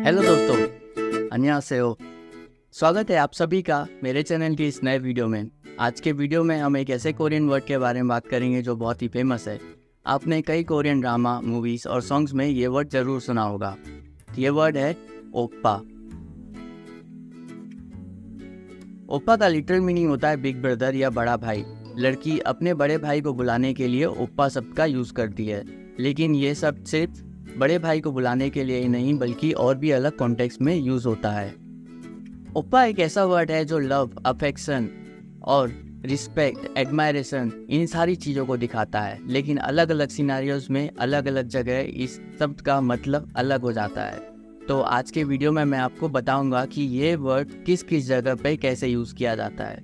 Hello दोस्तों, 안녕하세요। स्वागत है आप सभी का मेरे चैनल की इस नए वीडियो में। आज के वीडियो में हम एक ऐसे कोरियन वर्ड के बारे में बात करेंगे जो बहुत ही फेमस है। आपने कई कोरियन ड्रामा, मूवीज़ और सॉन्ग्स में ये वर्ड ज़रूर सुना होगा। ये वर्ड है ओप्पा। ओप्पा का लिटरल मीनिंग होता है बिग ब्रदर या बड़ा भाई। लड़की अपने बड़े भाई को बुलाने के लिए ओप्पा शब्द का यूज़ करती है, लेकिन ये शब्द सिर्फ बड़े भाई को बुलाने के लिए ही नहीं बल्कि और भी अलग कॉन्टेक्स्ट में यूज़ होता है। ओप्पा एक ऐसा वर्ड है जो लव, अफेक्शन और रिस्पेक्ट, एडमायरेशन इन सारी चीज़ों को दिखाता है, लेकिन अलग अलग सिनेरियोज में अलग अलग जगह इस शब्द का मतलब अलग हो जाता है। तो आज के वीडियो में मैं आपको बताऊंगा कि ये वर्ड किस किस जगह पे कैसे यूज़ किया जाता है।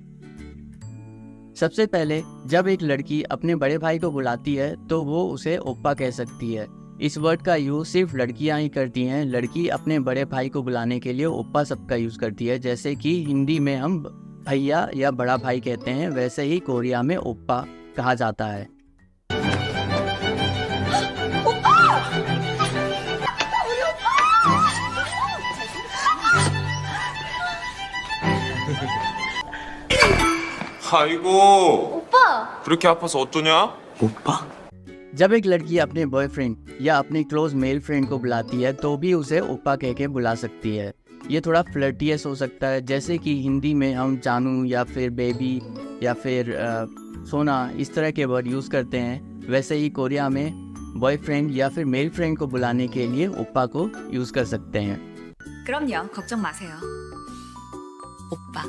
सबसे पहले जब एक लड़की अपने बड़े भाई को बुलाती है तो वो उसे ओप्पा कह सकती है। इस वर्ड का यूज़ सिर्फ लड़कियां ही करती हैं। लड़की अपने बड़े भाई को बुलाने के लिए ओप्पा शब्द का यूज़ करती है। जैसे कि हिंदी में हम भैया या बड़ा भाई कहते हैं, वैसे ही कोरिया में ओप्पा कहा जाता है। 아이고 오빠! 그렇게 아파서 어쩌냐? 오빠? जब एक लड़की अपने बॉयफ्रेंड या अपने क्लोज मेल फ्रेंड को बुलाती है तो भी उसे ओप्पा कह के बुला सकती है। ये थोड़ा फ्लर्टियस हो सकता है, जैसे कि हिंदी में हम जानू या फिर बेबी या फिर सोना इस तरह के वर्ड यूज़ करते हैं। वैसे ही कोरिया में बॉयफ्रेंड या फिर मेल फ्रेंड को बुलाने के लिए ओप्पा को यूज़ कर सकते हैं। 그럼요, 걱정 마세요. 오빠.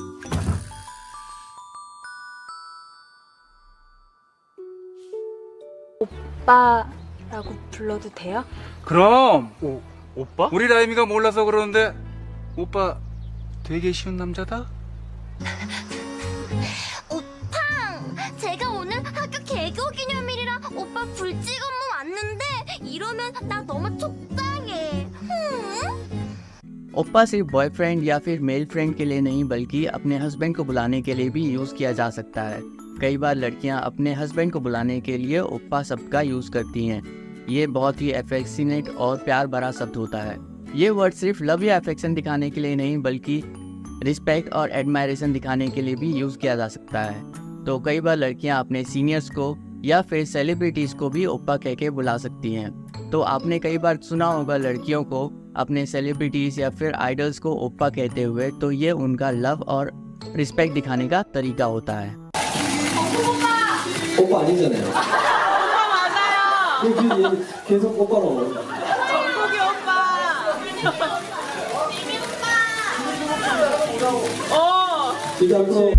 오빠라고 불러도 돼요? 그럼 오빠? 우리 라임이가 몰라서 그러는데 오빠 되게 쉬운 남자다? 오빠! 제가 오늘 학교 개교 기념일이라 오빠 불찍 업무 왔는데 이러면 나 너무 속상해. ओप्पा सिर्फ बॉयफ्रेंड या फिर मेल फ्रेंड के लिए नहीं बल्कि अपने हस्बैंड को बुलाने के लिए भी यूज़ किया जा सकता है। कई बार लड़कियां अपने हस्बैंड को बुलाने के लिए ओप्पा शब्द का यूज़ करती हैं। ये बहुत ही अफेक्शनेट और प्यार भरा शब्द होता है। ये वर्ड सिर्फ लव या अफेक्शन दिखाने के लिए नहीं बल्कि रिस्पेक्ट और एडमायरेशन दिखाने के लिए भी यूज़ किया जा सकता है। तो कई बार लड़कियां अपने सीनियर्स को या फिर सेलिब्रिटीज़ को भी ओप्पा कह के बुला सकती हैं। तो आपने कई बार सुना होगा लड़कियों को अपने सेलिब्रिटीज़ या फिर आइडल्स को ओप्पा कहते हुए, तो ये उनका लव और रिस्पेक्ट दिखाने का तरीका होता है। 오빠 아니잖아요. 오빠 맞아요. 계속 오빠로. 거기 오빠. 이미 오빠. 이제 앞으로.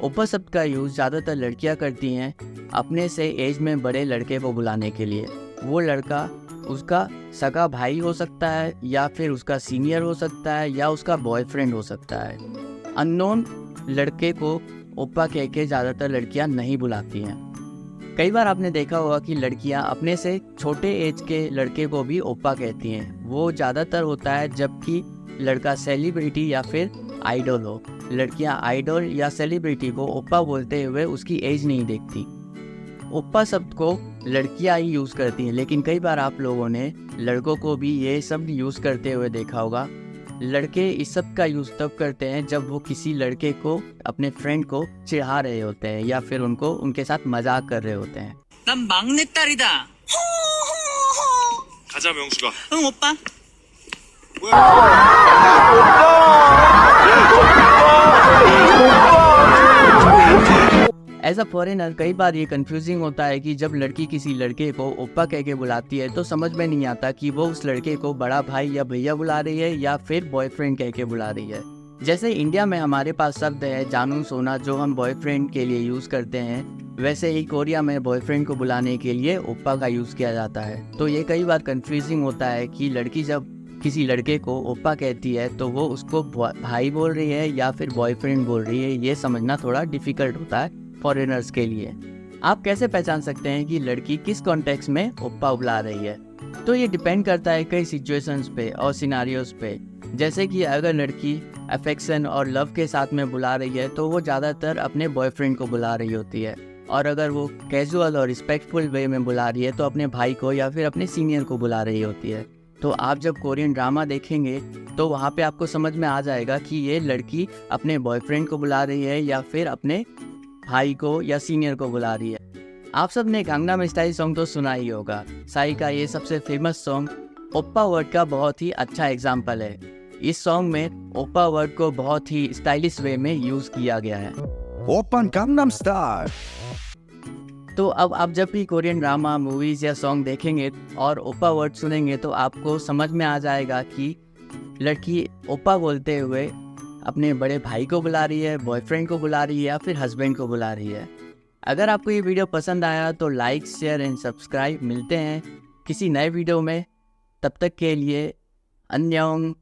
ओप्पा शब्द का यूज़ ज़्यादातर लड़कियां करती हैं अपने से एज में बड़े लड़के को बुलाने के लिए। वो लड़का उसका सगा भाई हो सकता है या फिर उसका सीनियर हो सकता है या उसका बॉयफ्रेंड हो सकता है। अननोन लड़के को ओप्पा कह के ज़्यादातर लड़कियां नहीं बुलाती हैं। कई बार आपने देखा होगा कि लड़कियां अपने से छोटे एज के लड़के को भी ओप्पा कहती हैं। वो ज़्यादातर होता है जबकि लड़का सेलिब्रिटी या फिर आइडल हो। लड़कियां आइडल या सेलिब्रिटी को ओप्पा बोलते हुए उसकी एज नहीं देखती। ओप्पा शब्द को लड़कियां ही यूज़ करती हैं, लेकिन कई बार आप लोगों ने लड़कों को भी ये शब्द यूज़ करते हुए देखा होगा। लड़के इस शब्द का यूज़ तब करते हैं जब वो किसी लड़के को, अपने फ्रेंड को चिढ़ा रहे होते हैं या फिर उनको उनके साथ मजाक कर रहे होते हैं। 난 막내딸이다. 가자 명수가. 응, 오빠. एज अ फॉरेनर कई बार ये कंफ्यूजिंग होता है कि जब लड़की किसी लड़के को ओप्पा कह के बुलाती है तो समझ में नहीं आता कि वो उस लड़के को बड़ा भाई या भैया बुला रही है या फिर बॉयफ्रेंड कह के बुला रही है। जैसे इंडिया में हमारे पास शब्द है जानू, सोना जो हम बॉयफ्रेंड के लिए यूज़ करते हैं, वैसे ही कोरिया में बॉयफ्रेंड को बुलाने के लिए ओप्पा का यूज़ किया जाता है। तो ये कई बार कंफ्यूजिंग होता है कि लड़की जब किसी लड़के को ओप्पा कहती है तो वो उसको भाई बोल रही है या फिर बॉयफ्रेंड बोल रही है। ये समझना थोड़ा डिफ़िकल्ट होता है फॉरेनर्स के लिए। आप कैसे पहचान सकते हैं कि लड़की किस कॉन्टेक्स्ट में ओप्पा बुला रही है? तो ये डिपेंड करता है कई सिचुएशंस पे और सिनारियोज पे। जैसे कि अगर लड़की अफेक्शन और लव के साथ में बुला रही है तो वो ज़्यादातर अपने बॉयफ्रेंड को बुला रही होती है, और अगर वो कैजुअल और रिस्पेक्टफुल वे में बुला रही है तो अपने भाई को या फिर अपने सीनियर को बुला रही होती है। तो आप जब कोरियन ड्रामा देखेंगे तो वहाँ पे आपको समझ में आ जाएगा कि ये लड़की अपने बॉयफ्रेंड को बुला रही है या फिर अपने भाई को या सीनियर को बुला रही है। आप सब ने गांगनाम स्टाइल सॉन्ग तो सुना ही होगा। साई का ये सबसे फेमस सॉन्ग ओप्पा वर्ड का बहुत ही अच्छा एग्जाम्पल है। इस सॉन्ग में ओप्पा वर्ड को बहुत ही स्टाइलिश वे में यूज किया गया है। 오빤 강남스타일. तो अब आप जब भी कोरियन ड्रामा, मूवीज या सॉन्ग देखेंगे और ओप्पा वर्ड सुनेंगे तो आपको समझ में आ जाएगा कि लड़की ओप्पा बोलते हुए अपने बड़े भाई को बुला रही है, बॉयफ्रेंड को बुला रही है या फिर हस्बैंड को बुला रही है। अगर आपको ये वीडियो पसंद आया तो लाइक, शेयर एंड सब्सक्राइब। मिलते हैं किसी नए वीडियो में, तब तक के लिए अन्यंग।